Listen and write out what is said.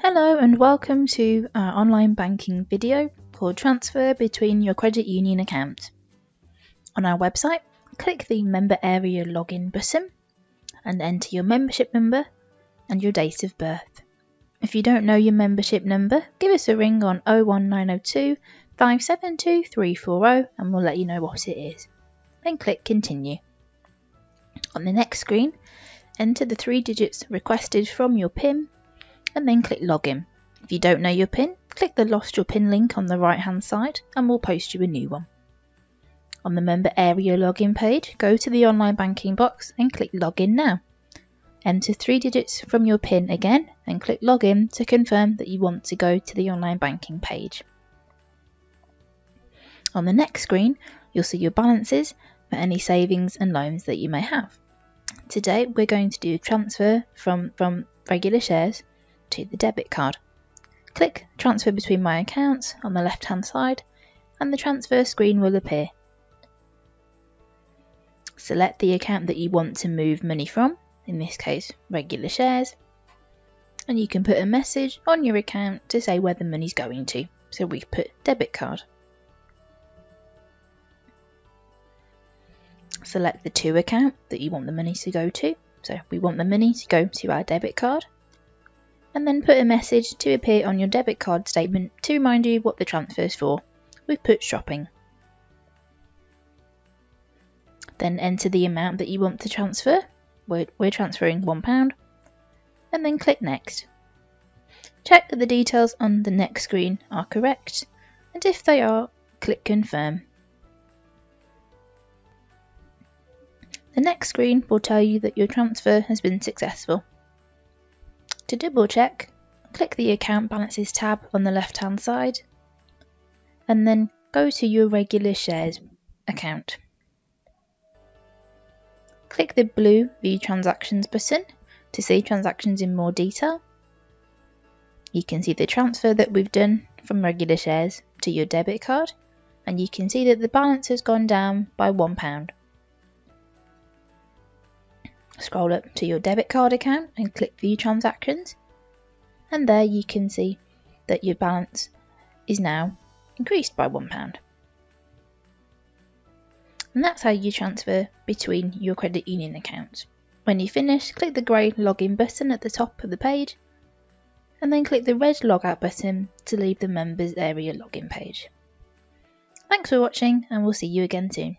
Hello and welcome to our online banking video called Transfer Between Your Credit Union Account. On our website, click the Member Area Login button and enter your membership number and your date of birth. If you don't know your membership number, give us a ring on 01902 572 340 and we'll let you know what it is. Then click Continue. On the next screen, enter the 3 digits requested from your PIN and then click Login. If you don't know your PIN, click the Lost Your PIN link on the right hand side and we'll post you a new one. On the Member Area Login page, go to the online banking box and click Login Now. Enter 3 digits from your PIN again and click Login to confirm that you want to go to the online banking page. On the next screen, you'll see your balances for any savings and loans that you may have. Today we're going to do a transfer from regular shares to the debit card. Click Transfer Between My Accounts on the left hand side and the transfer screen will appear. Select the account that you want to move money from, in this case regular shares, and you can put a message on your account to say where the money's going to. So we put debit card. Select the to account that you want the money to go to. So we want the money to go to our debit card. And then put a message to appear on your debit card statement to remind you what the transfer is for. We've put shopping. Then enter the amount that you want to transfer. We're transferring £1. And then click Next. Check that the details on the next screen are correct, and if they are, click Confirm. The next screen will tell you that your transfer has been successful. To double check, click the Account Balances tab on the left hand side and then go to your regular shares account. Click the blue View Transactions button to see transactions in more detail. You can see the transfer that we've done from regular shares to your debit card, and you can see that the balance has gone down by £1. Scroll up to your debit card account and click View Transactions, and there you can see that your balance is now increased by £1. And that's how you transfer between your credit union accounts. When you finish, click the grey Login button at the top of the page and then click the red Logout button to leave the Members Area Login page. Thanks for watching and we'll see you again soon.